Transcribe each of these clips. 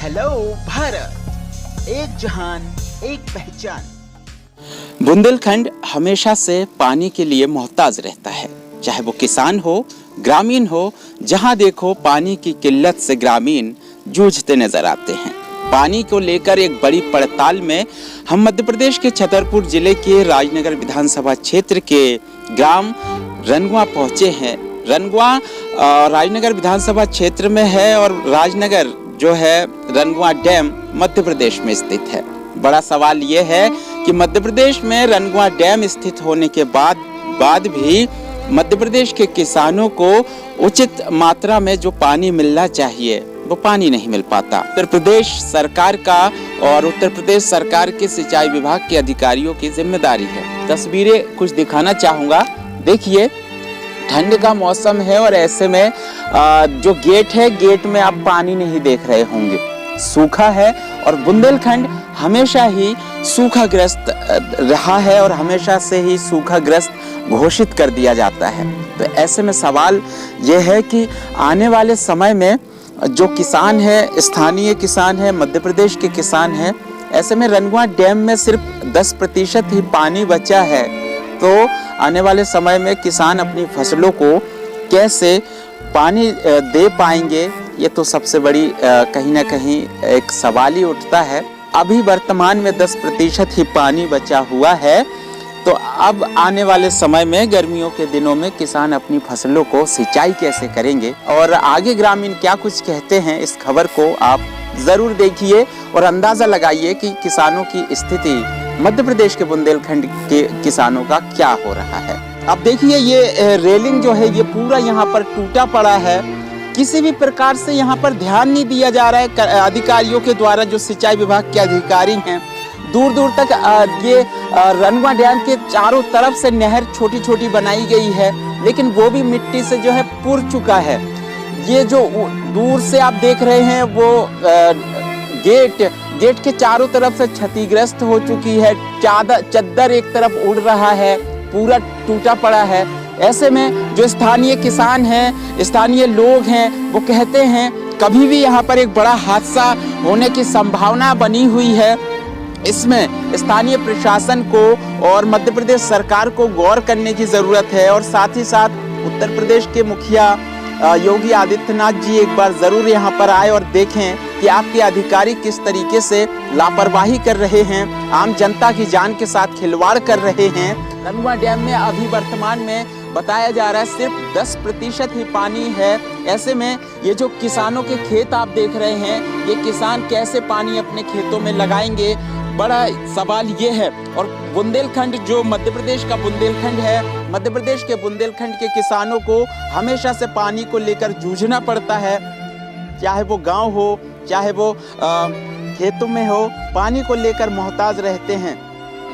Hello Bharat, एक जहान एक पहचान। बुंदेलखंड हमेशा से पानी के लिए मोहताज रहता है, चाहे वो किसान हो, ग्रामीण हो। जहां देखो पानी की किल्लत से ग्रामीण जूझते नजर आते हैं। पानी को लेकर एक बड़ी पड़ताल में हम मध्य प्रदेश के छतरपुर जिले के राजनगर विधानसभा क्षेत्र के ग्राम रनगुआ पहुंचे हैं। रनगुआ राजनगर विधानसभा क्षेत्र में है और राजनगर जो है रनगुआ डैम मध्य प्रदेश में स्थित है। बड़ा सवाल ये है कि मध्य प्रदेश में रनगुआ डैम स्थित होने के बाद भी मध्य प्रदेश के किसानों को उचित मात्रा में जो पानी मिलना चाहिए वो पानी नहीं मिल पाता। उत्तर प्रदेश सरकार का और उत्तर प्रदेश सरकार के सिंचाई विभाग के अधिकारियों की जिम्मेदारी है। तस्वीरें कुछ दिखाना चाहूँगा। देखिए, ठंड का मौसम है और ऐसे में जो गेट है, गेट में आप पानी नहीं देख रहे होंगे, सूखा है। और बुंदेलखंड हमेशा ही सूखाग्रस्त रहा है और हमेशा से ही सूखाग्रस्त घोषित कर दिया जाता है। तो ऐसे में सवाल यह है कि आने वाले समय में जो किसान है, स्थानीय किसान है, मध्य प्रदेश के किसान हैं, ऐसे में रनगुआ डैम में सिर्फ 10% ही पानी बचा है। तो आने वाले समय में किसान अपनी फसलों को कैसे पानी दे पाएंगे, ये तो सबसे बड़ी कहीं ना कहीं एक सवाल ही उठता है। अभी वर्तमान में 10% ही पानी बचा हुआ है, तो अब आने वाले समय में गर्मियों के दिनों में किसान अपनी फसलों को सिंचाई कैसे करेंगे और आगे ग्रामीण क्या कुछ कहते हैं, इस खबर को आप जरूर देखिए और अंदाजा लगाइए कि किसानों की स्थिति मध्य प्रदेश के बुंदेलखंड के किसानों का क्या हो रहा है। अब देखिए, ये रेलिंग जो है ये पूरा यहाँ पर टूटा पड़ा है। किसी भी प्रकार से यहाँ पर ध्यान नहीं दिया जा रहा है अधिकारियों के द्वारा। जो सिंचाई विभाग के अधिकारी हैं, दूर दूर तक ये रनगुआ डैम के चारों तरफ से नहर छोटी छोटी बनाई गई है, लेकिन वो भी मिट्टी से जो है पुर चुका है। ये जो दूर से आप देख रहे हैं वो गेट के चारों तरफ से क्षतिग्रस्त हो चुकी है। चद्दर एक तरफ उड़ रहा है, पूरा टूटा पड़ा है। ऐसे में जो स्थानीय किसान हैं, स्थानीय लोग हैं, वो कहते हैं कभी भी यहाँ पर एक बड़ा हादसा होने की संभावना बनी हुई है। इसमें स्थानीय प्रशासन को और मध्य प्रदेश सरकार को गौर करने की जरूरत है और साथ ही साथ उत्तर प्रदेश के मुखिया योगी आदित्यनाथ जी एक बार जरूर यहाँ पर आए और देखें कि आपके अधिकारी किस तरीके से लापरवाही कर रहे हैं, आम जनता की जान के साथ खिलवाड़ कर रहे हैं। रनगुआ डैम में अभी वर्तमान में बताया जा रहा है सिर्फ 10% ही पानी है। ऐसे में ये जो किसानों के खेत आप देख रहे हैं, ये किसान कैसे पानी अपने खेतों में लगाएंगे, बड़ा सवाल ये है। और बुंदेलखंड जो मध्य प्रदेश का बुंदेलखंड है, मध्य प्रदेश के बुंदेलखंड के किसानों को हमेशा से पानी को लेकर जूझना पड़ता है, चाहे वो गांव हो चाहे वो खेतों में हो, पानी को लेकर मोहताज रहते हैं।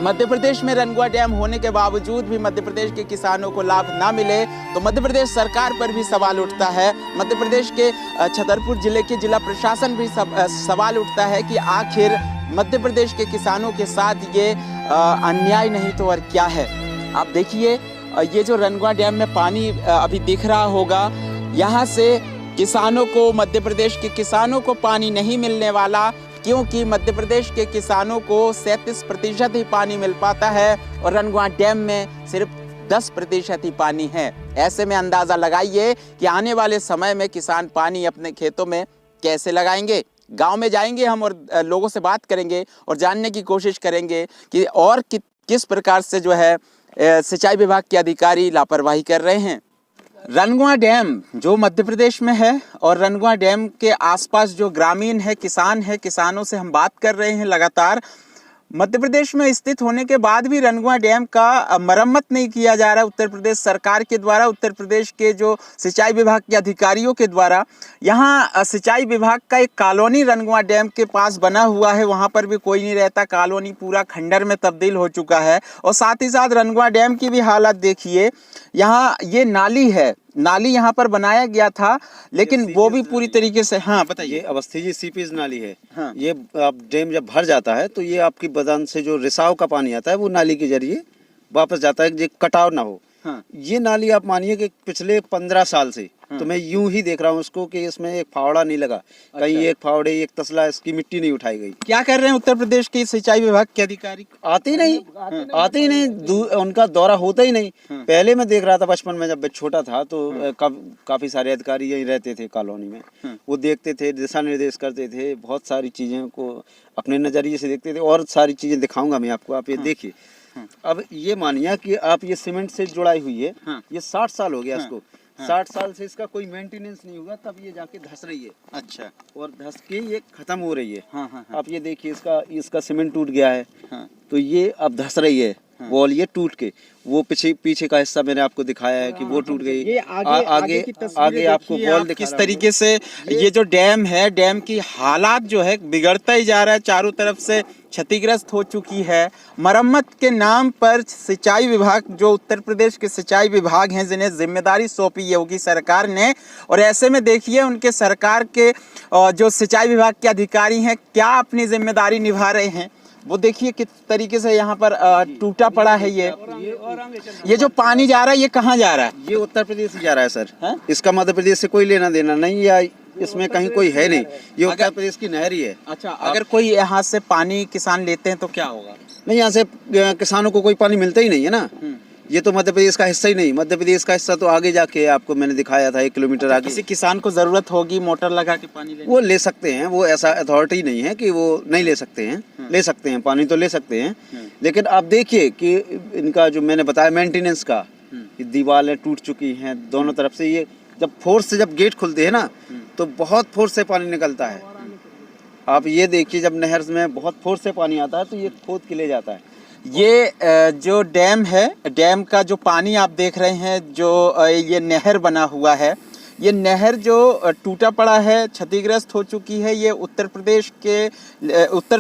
मध्य प्रदेश में रनगुआ डैम होने के बावजूद भी मध्य प्रदेश के किसानों को लाभ ना मिले तो मध्य प्रदेश सरकार पर भी सवाल उठता है। मध्य प्रदेश के छतरपुर जिले के जिला प्रशासन भी सवाल उठता है कि आखिर मध्य प्रदेश के किसानों के साथ ये अन्याय नहीं तो और क्या है। आप देखिए, ये जो रनगुआ डैम में पानी अभी दिख रहा होगा, यहाँ से किसानों को, मध्य प्रदेश के किसानों को पानी नहीं मिलने वाला, क्योंकि मध्य प्रदेश के किसानों को 37% ही पानी मिल पाता है और रनगुआ डैम में सिर्फ 10% ही पानी है। ऐसे में अंदाजा लगाइए कि आने वाले समय में किसान पानी अपने खेतों में कैसे लगाएंगे। गांव में जाएंगे हम और लोगों से बात करेंगे और जानने की कोशिश करेंगे कि और किस प्रकार से जो है सिंचाई विभाग के अधिकारी लापरवाही कर रहे हैं। रनगुआ डैम जो मध्य प्रदेश में है और रनगुआ डैम के आसपास जो ग्रामीण है, किसान है, किसानों से हम बात कर रहे हैं लगातार। मध्य प्रदेश में स्थित होने के बाद भी रनगुआ डैम का मरम्मत नहीं किया जा रहा है उत्तर प्रदेश सरकार के द्वारा, उत्तर प्रदेश के जो सिंचाई विभाग के अधिकारियों के द्वारा। यहाँ सिंचाई विभाग का एक कॉलोनी रनगुआ डैम के पास बना हुआ है, वहाँ पर भी कोई नहीं रहता। कॉलोनी पूरा खंडर में तब्दील हो चुका है। और साथ ही साथ रनगुआ डैम की भी हालत देखिए, यहाँ ये नाली है, नाली यहाँ पर बनाया गया था, लेकिन वो भी पूरी तरीके से, हाँ बताइए। ये अवस्थी जी सीपीज नाली है। हाँ। ये आप डैम जब भर जाता है तो ये आपकी बदान से जो रिसाव का पानी आता है वो नाली के जरिए वापस जाता है, जो कटाव ना हो। हाँ। ये नाली आप मानिए कि पिछले 15 साल से तो मैं यूं ही देख रहा हूँ उसको कि इसमें एक फावड़ा नहीं लगा, कहीं एक फावड़े एक तसला इसकी मिट्टी नहीं उठाई गई। क्या कर रहे हैं उत्तर प्रदेश के सिंचाई विभाग के अधिकारी? आते ही नहीं, उनका दौरा होता ही नहीं। पहले मैं देख रहा था बचपन में, जब मैं छोटा था तो काफी सारे अधिकारी यहीं रहते थे कॉलोनी में। वो देखते थे, दिशा निर्देश करते थे, बहुत सारी चीजें को अपने नजरिए से देखते थे। और सारी चीजें दिखाऊंगा मैं आपको, आप ये देखिए। अब ये मानिए कि आप ये सीमेंट से जुड़ाई हुई है, ये 60 साल हो गया इसको। 60 साल से इसका कोई मेंटेनेंस नहीं हुआ, तब ये जाके धस रही है। अच्छा। और धस के ये खत्म हो रही है। हाँ। आप ये देखिए, इसका सीमेंट टूट गया है। हाँ। तो ये अब धस रही है। वॉल ये टूट के, वो पीछे का हिस्सा मैंने आपको दिखाया है कि वो टूट गई। ये आगे आपको वॉल दिखा किस तरीके से ये जो डैम है, डैम की हालात जो है बिगड़ता ही जा रहा है, चारों तरफ से क्षतिग्रस्त हो चुकी है। मरम्मत के नाम पर सिंचाई विभाग, जो उत्तर प्रदेश के सिंचाई विभाग हैं, जिन्हें जिम्मेदारी सौंपी योगी सरकार ने, और ऐसे में देखिए उनके सरकार के जो सिंचाई विभाग के अधिकारी हैं क्या अपनी जिम्मेदारी निभा रहे हैं। वो देखिए किस तरीके से यहाँ पर टूटा पड़ा है। ये जो पानी जा रहा है ये कहाँ जा रहा है? ये उत्तर प्रदेश से जा रहा है सर। है? इसका मध्य प्रदेश से कोई लेना देना नहीं, या इसमें कहीं कोई है नहीं। ये उत्तर प्रदेश की नहर ही है। अच्छा, अगर कोई यहाँ से पानी किसान लेते हैं तो क्या होगा? नहीं, यहाँ से किसानों को कोई पानी मिलता ही नहीं है ना। ये तो मध्य प्रदेश का हिस्सा ही नहीं। मध्य प्रदेश का हिस्सा तो आगे जाके आपको मैंने दिखाया था, 1 किलोमीटर आगे। किसी किसान को जरूरत होगी मोटर लगा के पानी लेने, वो ले सकते हैं। वो ऐसा अथॉरिटी नहीं है कि वो नहीं ले सकते हैं। ले सकते हैं, पानी तो ले सकते हैं। लेकिन आप देखिए कि इनका जो मैंने बताया मेंटेनेंस का, दीवारें टूट चुकी हैं दोनों तरफ से। ये जब फोर्स से जब गेट खुलते हैं ना, तो बहुत फोर्स से पानी निकलता है। आप ये देखिए, जब नहर में बहुत फोर्स से पानी आता है तो ये खोद के ले जाता है। ये जो डैम है, डैम का जो पानी आप देख रहे हैं, जो ये नहर बना हुआ है, ये नहर जो टूटा पड़ा है, क्षतिग्रस्त हो चुकी है। ये उत्तर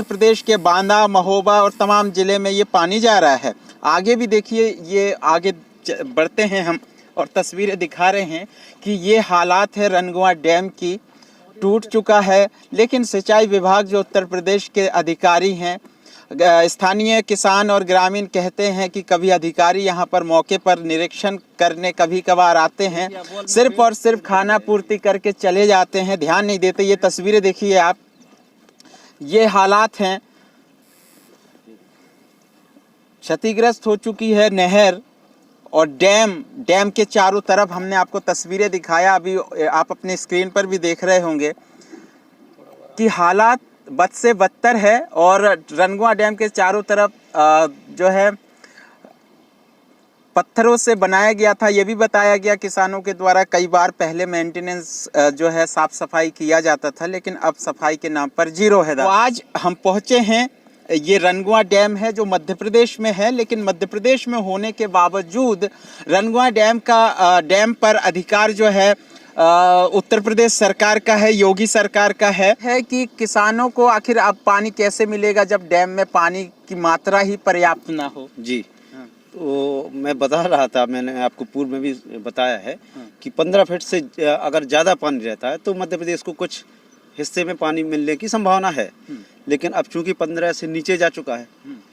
प्रदेश के बांदा, महोबा और तमाम ज़िले में ये पानी जा रहा है। आगे भी देखिए, ये आगे बढ़ते हैं हम और तस्वीरें दिखा रहे हैं कि ये हालात है रनगुआ डैम की। टूट चुका है, लेकिन सिंचाई विभाग जो उत्तर प्रदेश के अधिकारी हैं, स्थानीय किसान और ग्रामीण कहते हैं कि कभी अधिकारी यहाँ पर मौके पर निरीक्षण करने कभी कभार आते हैं, सिर्फ और सिर्फ खाना पूर्ति करके चले जाते हैं, ध्यान नहीं देते। ये तस्वीरें देखिए आप, ये हालात हैं। क्षतिग्रस्त हो चुकी है नहर और डैम के चारों तरफ हमने आपको तस्वीरें दिखाया, अभी आप अपने स्क्रीन पर भी देख रहे होंगे कि हालात बद से बदतर है। और रनगुआ डैम के चारों तरफ जो है पत्थरों से बनाया गया था। ये भी बताया गया किसानों के द्वारा, कई बार पहले मेंटेनेंस जो है साफ सफाई किया जाता था, लेकिन अब सफाई के नाम पर जीरो है। तो आज हम पहुंचे हैं, ये रनगुआ डैम है जो मध्य प्रदेश में है, लेकिन मध्य प्रदेश में होने के बावजूद रनगुआ डैम पर अधिकार जो है उत्तर प्रदेश सरकार का है, योगी सरकार का है कि किसानों को आखिर अब पानी कैसे मिलेगा जब डैम में पानी की मात्रा ही पर्याप्त ना हो। जी, तो मैं बता रहा था, मैंने आपको पूर्व में भी बताया है कि 15 फीट से अगर ज़्यादा पानी रहता है तो मध्य प्रदेश को कुछ हिस्से में पानी मिलने की संभावना है। लेकिन अब चूंकि 15 से नीचे जा चुका है,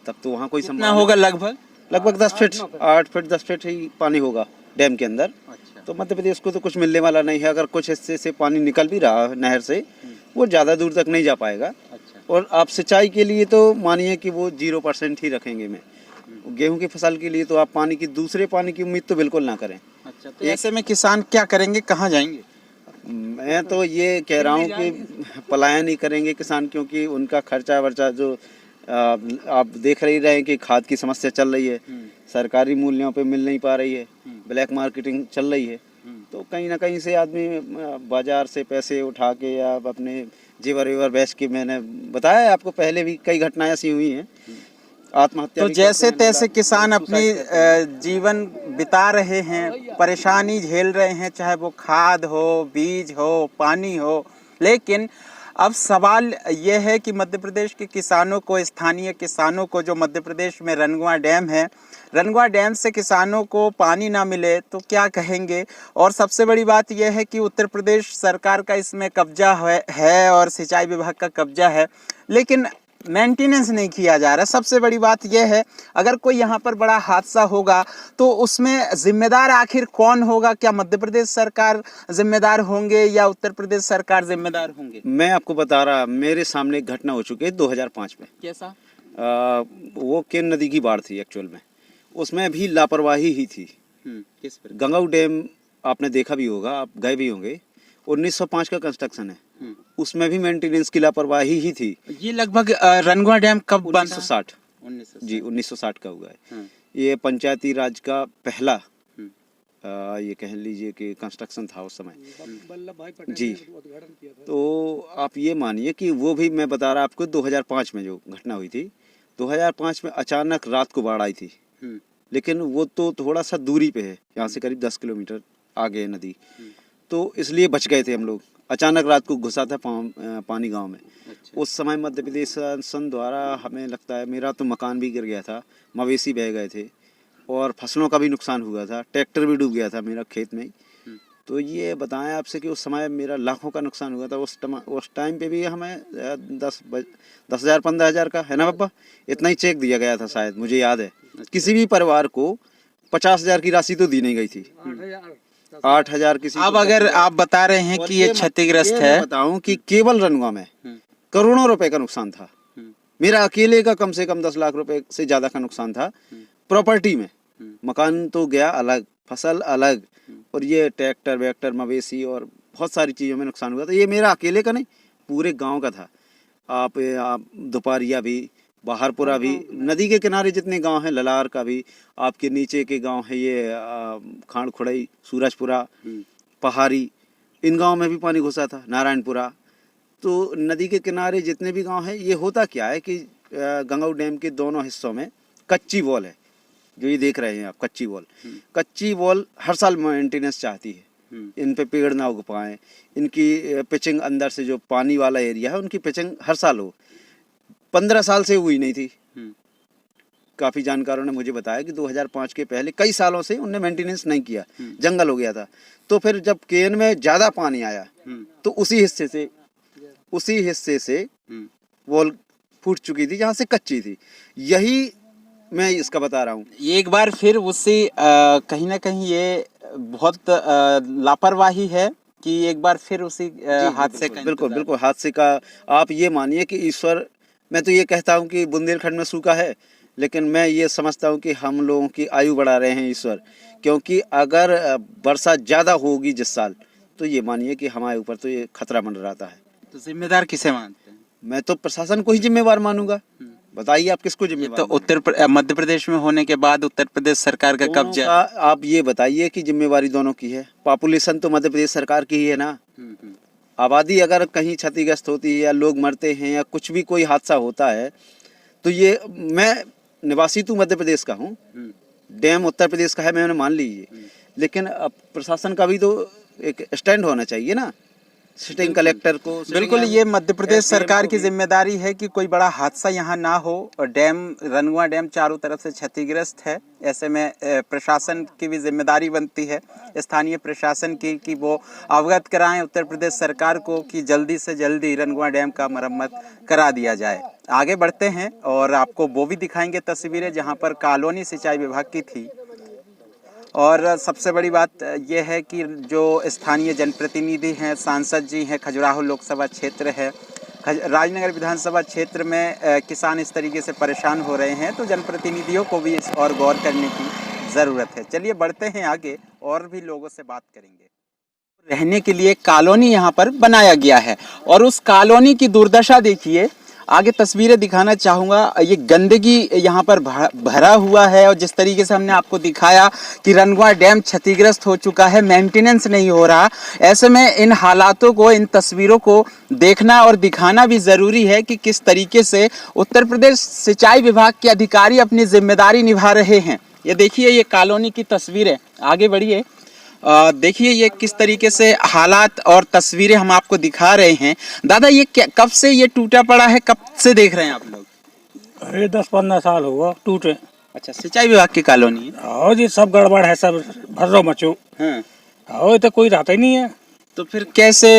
तब तो वहाँ कोई संभावना होगा। लगभग 10 फीट, 8 फीट 10 फीट ही पानी होगा डैम के अंदर। तो मध्य प्रदेश को तो कुछ मिलने वाला नहीं है। अगर कुछ हिस्से से पानी निकल भी रहा है नहर से, वो ज़्यादा दूर तक नहीं जा पाएगा। और आप सिंचाई के लिए तो मानिए कि वो 0% ही रखेंगे। मैं गेहूं की फसल के लिए तो आप दूसरे पानी की उम्मीद तो बिल्कुल ना करें। अच्छा, तो ऐसे में किसान क्या करेंगे, कहाँ जाएंगे? मैं तो ये कह रहा हूँ कि पलायन ही करेंगे किसान, क्योंकि उनका खर्चा वर्चा जो आप देख रहे हैं कि खाद की समस्या चल रही है, सरकारी मूल्यों पे मिल नहीं पा रही है, ब्लैक मार्केटिंग चल रही है। तो कहीं ना कहीं से आदमी बाजार से पैसे उठा के या अपने जेवर वेवर बेच के, मैंने बताया आपको पहले भी कई घटनाएं ऐसी हुई हैं, आत्महत्या। तो जैसे तैसे किसान अपनी जीवन बिता रहे हैं, परेशानी झेल रहे हैं, चाहे वो खाद हो, बीज हो, पानी हो। लेकिन अब सवाल ये है कि मध्य प्रदेश के किसानों को, स्थानीय किसानों को, जो मध्य प्रदेश में रनगुआ डैम है, रनगुआ डैम से किसानों को पानी ना मिले तो क्या कहेंगे। और सबसे बड़ी बात यह है कि उत्तर प्रदेश सरकार का इसमें कब्जा है और सिंचाई विभाग का कब्जा है। लेकिन मेंटेनेंस नहीं किया जा रहा। सबसे बड़ी बात यह है, अगर कोई यहाँ पर बड़ा हादसा होगा तो उसमें जिम्मेदार आखिर कौन होगा? क्या मध्य प्रदेश सरकार जिम्मेदार होंगे या उत्तर प्रदेश सरकार जिम्मेदार होंगे? मैं आपको बता रहा, मेरे सामने एक घटना हो चुकी है 2005 में। कैसा? वो केन नदी की बाढ़ थी एक्चुअल में, उसमें भी लापरवाही ही थी। किस पर? गंगाऊ डैम आपने देखा भी होगा, आप गए भी होंगे, 1905 का कंस्ट्रक्शन है, उसमें भी मेंटेनेंस की लापरवाही ही थी। ये लगभग रनगुआ डैम कब बना? 1960 जी 1960 का हुआ है। ये पंचायती राज का पहला ये कह लीजिए कि कंस्ट्रक्शन था उस समय जी। तो आप ये मानिए कि वो भी मैं बता रहा आपको 2005 में जो घटना हुई थी, 2005 में अचानक रात को बाढ़ आई थी, लेकिन वो तो थोड़ा सा दूरी पे है, यहाँ से करीब 10 किलोमीटर आगे है नदी, तो इसलिए बच गए थे हम लोग। अचानक रात को घुसा था पानी गांव में। अच्छा। उस समय मध्य प्रदेश शासन द्वारा हमें लगता है, मेरा तो मकान भी गिर गया था, मवेशी बह गए थे और फसलों का भी नुकसान हुआ था, ट्रैक्टर भी डूब गया था मेरा खेत में ही। तो ये बताएं आपसे कि उस समय मेरा लाखों का नुकसान हुआ था। उस टाइम पे भी हमें 10,000 15,000 का है ना पापा, इतना ही चेक दिया गया था शायद, मुझे याद है। किसी भी परिवार को 50,000 की राशि तो दी नहीं गई थी, 8,000 किसी। अब अगर आप बता रहे हैं कि ये क्षतिग्रस्त है, बताऊं कि केवल रनवा में करोड़ों रुपए का नुकसान था। मेरा अकेले का कम से कम 10 लाख रुपए से ज्यादा का नुकसान था प्रॉपर्टी में। मकान तो गया अलग, फसल अलग, और ये ट्रैक्टर वैक्टर मवेशी और बहुत सारी चीज़ों में नुकसान हुआ था। ये मेरा अकेले का नहीं, पूरे गांव का था। आप दोपहरिया भी, बाहरपुरा भी, नदी के किनारे जितने गांव हैं, ललार का भी, आपके नीचे के गांव है ये खाड़ खुड़ई, सूरजपुरा, पहाड़ी, इन गांव में भी पानी घुसा था, नारायणपुरा। तो नदी के किनारे जितने भी गांव हैं, ये होता क्या है कि गंगाऊ डैम के दोनों हिस्सों में कच्ची वॉल है, जो ये देख रहे हैं आप, कच्ची वॉल। कच्ची वॉल हर साल मेंटेनेंस चाहती है, इन पे पेड़ ना उग पाए, इनकी पिचिंग अंदर से जो पानी वाला एरिया है उनकी पिचिंग हर साल हो। 15 साल से हुई नहीं थी। काफ़ी जानकारों ने मुझे बताया कि 2005 के पहले कई सालों से उनने मेंटेनेंस नहीं किया, जंगल हो गया था। तो फिर जब केन में ज़्यादा पानी आया तो उसी हिस्से से वॉल फूट चुकी थी जहाँ से कच्ची थी। यही मैं इसका बता रहा हूँ। एक बार फिर उससे कहीं ना कहीं ये बहुत लापरवाही है कि एक बार फिर उसी हादसे का, बिल्कुल हादसे का। आप ये मानिए कि ईश्वर, मैं तो ये कहता हूँ कि बुंदेलखंड में सूखा है, लेकिन मैं ये समझता हूँ कि हम लोगों की आयु बढ़ा रहे हैं ईश्वर, क्योंकि अगर वर्षा ज़्यादा होगी जिस साल, तो ये मानिए कि हमारे ऊपर तो ये खतरा मंडराता है। तो जिम्मेदार किसे मानते हैं? मैं तो प्रशासन को ही जिम्मेवार मानूंगा। बताइए आप किसको जिम्मेवार? तो मध्य प्रदेश में होने के बाद उत्तर प्रदेश सरकार का कब्जा, आप ये बताइए कि जिम्मेवारी दोनों की है। पॉपुलेशन तो मध्य प्रदेश सरकार की ही है ना। आबादी अगर कहीं क्षतिग्रस्त होती है या लोग मरते हैं या कुछ भी कोई हादसा होता है, तो ये, मैं निवासी तो मध्य प्रदेश का हूँ, डैम उत्तर प्रदेश का है, मैंने मान लीजिए, लेकिन प्रशासन का भी तो एक स्टैंड होना चाहिए ना, सिटिंग कलेक्टर को। बिल्कुल, ये मध्य प्रदेश सरकार की जिम्मेदारी है कि कोई बड़ा हादसा यहाँ ना हो। और डैम, रनगुआ डैम चारों तरफ से क्षतिग्रस्त है, ऐसे में प्रशासन की भी जिम्मेदारी बनती है, स्थानीय प्रशासन की, कि वो अवगत कराएं उत्तर प्रदेश सरकार को कि जल्दी से जल्दी रनगुआ डैम का मरम्मत करा दिया जाए। आगे बढ़ते हैं और आपको वो भी दिखाएंगे तस्वीरें जहाँ पर कॉलोनी सिंचाई विभाग की थी। और सबसे बड़ी बात यह है कि जो स्थानीय जनप्रतिनिधि हैं, सांसद जी हैं, खजुराहो लोकसभा क्षेत्र है, राजनगर विधानसभा क्षेत्र में किसान इस तरीके से परेशान हो रहे हैं, तो जनप्रतिनिधियों को भी इस और गौर करने की ज़रूरत है। चलिए बढ़ते हैं आगे और भी लोगों से बात करेंगे। रहने के लिए कॉलोनी यहाँ पर बनाया गया है और उस कॉलोनी की दुर्दशा देखिए। आगे तस्वीरें दिखाना चाहूँगा। ये गंदगी यहाँ पर भरा हुआ है और जिस तरीके से हमने आपको दिखाया कि रनगुआ डैम क्षतिग्रस्त हो चुका है, मेंटेनेंस नहीं हो रहा। ऐसे में इन हालातों को, इन तस्वीरों को देखना और दिखाना भी ज़रूरी है कि किस तरीके से उत्तर प्रदेश सिंचाई विभाग के अधिकारी अपनी जिम्मेदारी निभा रहे हैं। ये देखिए, ये कॉलोनी की तस्वीरें, आगे बढ़िए। देखिए ये किस तरीके से हालात और तस्वीरें हम आपको दिखा रहे हैं। दादा, ये कब से ये टूटा पड़ा है, कब से देख रहे हैं आप लोग? अरे 10-15 साल हुआ टूटे। अच्छा, सिंचाई विभाग की कॉलोनी है? हाँ जी, सब गड़बड़ है, सब भर्रो मचो। हाँ, तो कोई रहता ही नहीं है। तो फिर कैसे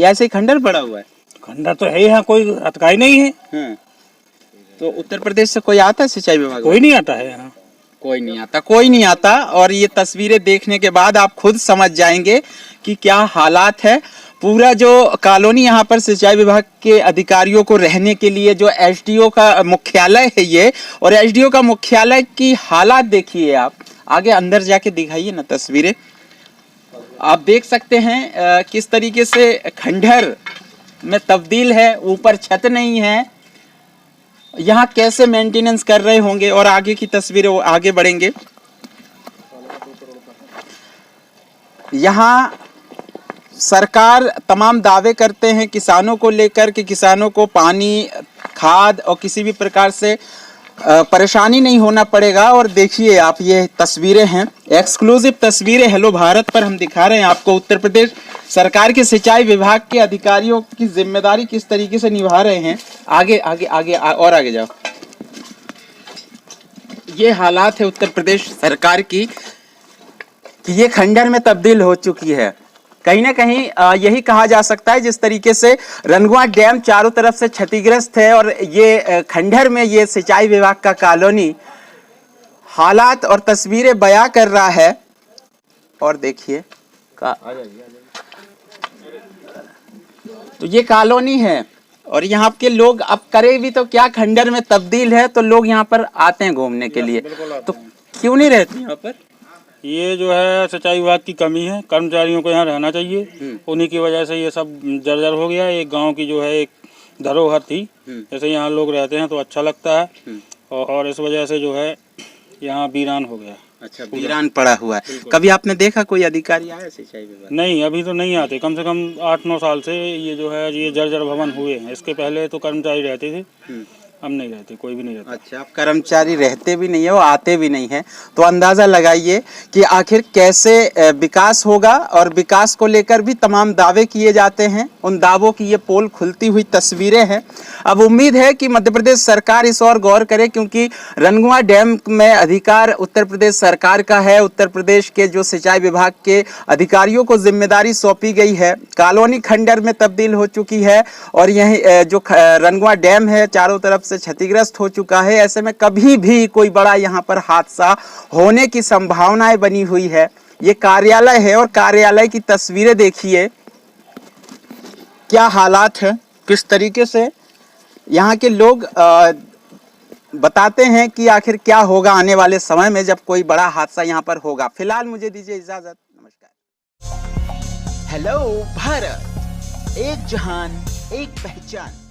ऐसे खंडर पड़ा हुआ है? खंडर तो है यहाँ, कोई अटकाई नहीं है। तो उत्तर प्रदेश से कोई आता है सिंचाई विभाग? कोई नहीं आता है यहाँ। कोई नहीं आता, कोई नहीं आता। और ये तस्वीरें देखने के बाद आप खुद समझ जाएंगे कि क्या हालात है। पूरा जो कॉलोनी यहाँ पर सिंचाई विभाग के अधिकारियों को रहने के लिए, जो एसडीओ का मुख्यालय है ये, और एसडीओ का मुख्यालय की हालात देखिए आप। आगे अंदर जाके दिखाइए ना तस्वीरें, आप देख सकते हैं किस तरीके से खंडहर में तब्दील है। ऊपर छत नहीं है, यहाँ कैसे मेंटेनेंस कर रहे होंगे। और आगे की तस्वीरें, वो आगे बढ़ेंगे। यहाँ सरकार तमाम दावे करते हैं किसानों को लेकर कि किसानों को पानी, खाद और किसी भी प्रकार से परेशानी नहीं होना पड़ेगा। और देखिए आप, ये तस्वीरें हैं, एक्सक्लूसिव तस्वीरें हेलो भारत पर हम दिखा रहे हैं आपको। उत्तर प्रदेश सरकार के सिंचाई विभाग के अधिकारियों की जिम्मेदारी किस तरीके से निभा रहे हैं। आगे आगे आगे और आगे जाओ। ये हालात है उत्तर प्रदेश सरकार की कि ये खंडर में तब्दील हो चुकी है। कहीं ना कहीं यही कहा जा सकता है, जिस तरीके से रनगुआ डैम चारों तरफ से क्षतिग्रस्त है और ये खंडर में ये सिंचाई विभाग का कॉलोनी हालात और तस्वीरें बयां कर रहा है। और देखिए तो ये कॉलोनी है और यहाँ के लोग अब करे भी तो क्या, खंडर में तब्दील है तो लोग यहाँ पर आते हैं घूमने के लिए, तो क्यों नहीं रहते यहाँ पर? ये जो है सिंचाई विभाग की कमी है, कर्मचारियों को यहाँ रहना चाहिए। उन्हीं की वजह से ये सब जर्जर हो गया। एक गांव की जो है एक धरोहर थी, जैसे यहाँ लोग रहते हैं तो अच्छा लगता है, और इस वजह से जो है यहाँ वीरान हो गया। अच्छा, वीरान पड़ा हुआ है। कभी आपने देखा कोई अधिकारी आया सिंचाई विभाग? नहीं, अभी तो नहीं आते। कम से कम 8-9 साल से ये जो है ये जर्जर भवन हुए हैं। इसके पहले तो कर्मचारी रहते थे, अब नहीं रहते, कोई भी नहीं रहता। अच्छा, आप कर्मचारी रहते भी नहीं है, वो आते भी नहीं है, तो अंदाजा लगाइए कि आखिर कैसे विकास होगा। और विकास को लेकर भी तमाम दावे किए जाते हैं, उन दावों की ये पोल खुलती हुई तस्वीरें हैं। अब उम्मीद है कि मध्य प्रदेश सरकार इस और गौर करे, क्योंकि रनगुआ डैम में अधिकार उत्तर प्रदेश सरकार का है। उत्तर प्रदेश के जो सिंचाई विभाग के अधिकारियों को जिम्मेदारी सौंपी गई है। कॉलोनी खंडर में तब्दील हो चुकी है और यही जो रनगुआ डैम है चारों तरफ से क्षतिग्रस्त हो चुका है। ऐसे में कभी भी कोई बड़ा यहाँ पर हादसा होने की संभावनाएं बनी हुई है। ये कार्यालय है और कार्यालय की तस्वीरें देखिए, क्या हालात है, किस तरीके से यहाँ के लोग बताते हैं कि आखिर क्या होगा आने वाले समय में जब कोई बड़ा हादसा यहाँ पर होगा। फिलहाल मुझे दीजिए इजाजत, नमस्कार। हेलो भारत, एक जहान एक पहचान।